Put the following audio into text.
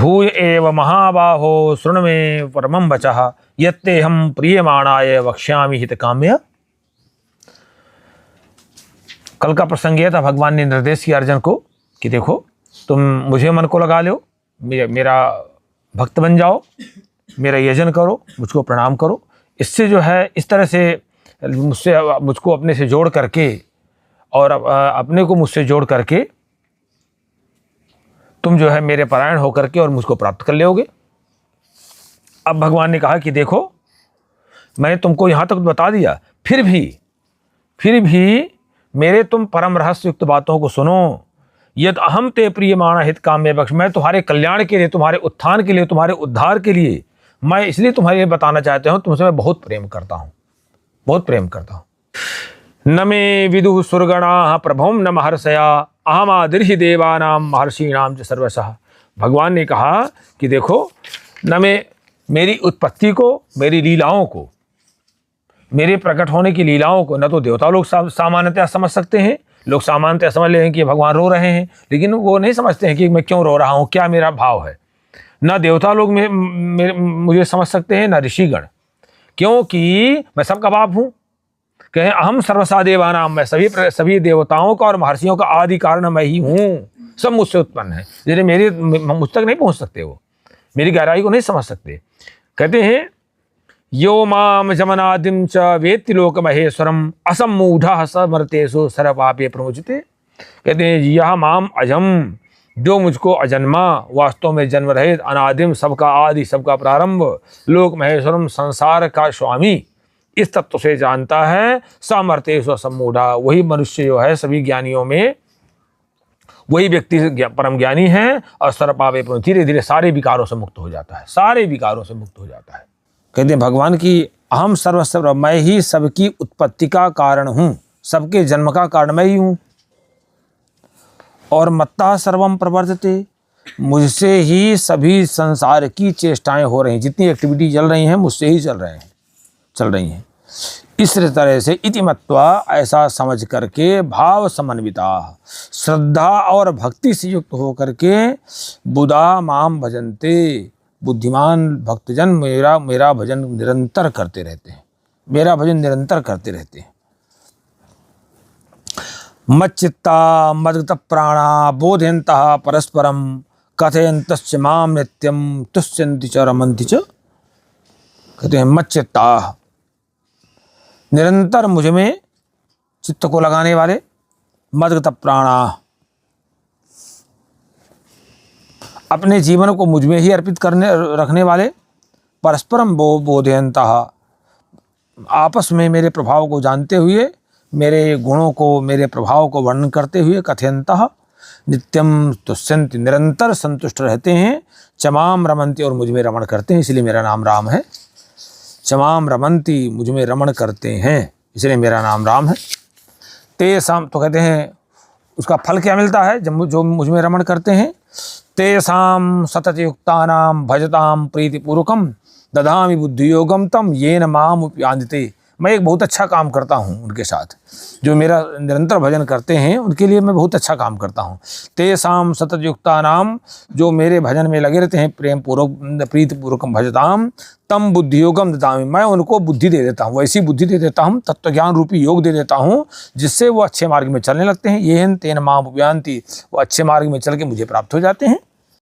भूय एव महाबाहो शृणु मे परमं वचः यत्ते हम प्रियमाणाय वक्ष्यामि हित काम्य। कल का प्रसंग यह था, भगवान ने निर्देश किया अर्जुन को कि देखो तुम मुझे मन को लगा लो, मेरा भक्त बन जाओ, मेरा यजन करो, मुझको प्रणाम करो। इससे जो है इस तरह से मुझको अपने से जोड़ करके और अपने को मुझसे जोड़ करके तुम जो है मेरे परायण होकर के और मुझको प्राप्त कर लोगे। अब भगवान ने कहा कि देखो मैंने तुमको यहाँ तक बता दिया, फिर भी मेरे तुम परम रहस्य युक्त बातों को सुनो। यद अहम ते प्रियमाण हित काम्य बक्ष, मैं तुम्हारे कल्याण के लिए, तुम्हारे उत्थान के लिए, तुम्हारे उद्धार के लिए मैं इसलिए तुम्हारे लिए बताना चाहता हूँ, तुमसे मैं बहुत प्रेम करता हूँ, बहुत प्रेम करता हूँ। न मे विदुः सुरगणाः प्रभुं न महर्षया अहमादिर्हि देवानां महर्षीणां च सर्वशः। भगवान ने कहा कि देखो न मेरी उत्पत्ति को, मेरी लीलाओं को, मेरे प्रकट होने की लीलाओं को न तो देवता लोग सामान्यतः समझ सकते हैं। लोग सामान्यतः समझ लें कि भगवान रो रहे हैं, लेकिन वो नहीं समझते हैं कि मैं क्यों रो रहा हूँ, क्या मेरा भाव है। न देवता लोग मुझे समझ सकते हैं, न ऋषिगण, क्योंकि मैं सबका बाप हूँ। कहें अहम सर्वसा देवानाम, मैं सभी देवताओं का और महर्षियों का आदि कारण मैं ही हूँ, सब मुझसे उत्पन्न है। जैसे मुझ तक नहीं पहुँच सकते, वो मेरी गहराई को नहीं समझ सकते। कहते हैं यो माम जमनादिम च वेत्ति लोक महेश्वरम असमूढ़ समर्तेषु सर्वपापे प्रमुचिते। कहते हैं यह माम अजम, जो मुझको अजन्मा, वास्तव में जन्म रहित, अनादिम, सबका आदि, सबका प्रारंभ, लोक महेश्वरम, संसार का स्वामी, इस तत्व से जानता है। समर्तेषु सम्मूढ़ा, वही मनुष्य जो है सभी ज्ञानियों में वही व्यक्ति परम ज्ञानी है। और सर्वपापे धीरे धीरे सारे विकारों से मुक्त हो जाता है, सारे विकारों से मुक्त हो जाता है। कहते हैं भगवान की अहम सर्वस्व, मैं ही सबकी उत्पत्ति का कारण हूँ, सबके जन्म का कारण मैं ही हूँ। और मत्ता सर्वम प्रवर्तते, मुझसे ही सभी संसार की चेष्टाएं हो रही हैं, जितनी एक्टिविटी चल रही हैं मुझसे ही चल रही हैं। इस तरह से इति मत्वा, ऐसा समझ करके, भाव समन्विता, श्रद्धा और भक्ति से युक्त होकर के, बुधा माम भजन्ते, बुद्धिमान भक्तजन मेरा भजन निरंतर करते रहते हैं, मेरा भजन निरंतर करते रहते हैं। मच्चित्ता मद्गत प्राणा बोधयन्तः परस्परम कथयन्तश्च माम नित्यम तुष्यन्ति च रमन्ति च। कहते हैं मच्चित्ता, निरंतर मुझ में चित्त को लगाने वाले, मद्गत प्राणा, अपने जीवन को मुझ में ही अर्पित रखने वाले, परस्परम बोधयन्तः, आपस में मेरे प्रभाव को जानते हुए, मेरे गुणों को, मेरे प्रभाव को वर्णन करते हुए, कथयन्तः नित्यम तुष्यन्ति, निरंतर संतुष्ट रहते हैं, चमाम रमन्ति, और मुझ में रमण करते हैं, इसलिए मेरा नाम राम है। चमाम रमन्ति, मुझ में रमण करते हैं, इसलिए मेरा नाम राम है। तेसाम, तो कहते हैं उसका फल क्या मिलता है जब जो मुझ में रमण करते हैं। तेसाम सततयुक्तानां भजतां प्रीतिपूर्वकम ददामि बुद्धियोगम तम येन माम उपयान्ते। मैं एक बहुत अच्छा काम करता हूँ उनके साथ, जो मेरा निरंतर भजन करते हैं उनके लिए मैं बहुत अच्छा काम करता हूँ। तेसाम सततयुक्तानां, जो मेरे भजन में लगे रहते हैं, प्रेम पूर्वक प्रीतिपूर्वकम भजताम तम बुद्धियोगम ददामि, मैं उनको बुद्धि दे देता हूँ, वैसी बुद्धि दे देता हूँ, तत्वज्ञान रूपी योग दे देता हूँ, जिससे वो अच्छे मार्ग में चलने लगते हैं। येन तेन माम उपयान्ति, वो अच्छे मार्ग में चल के मुझे प्राप्त हो जाते हैं।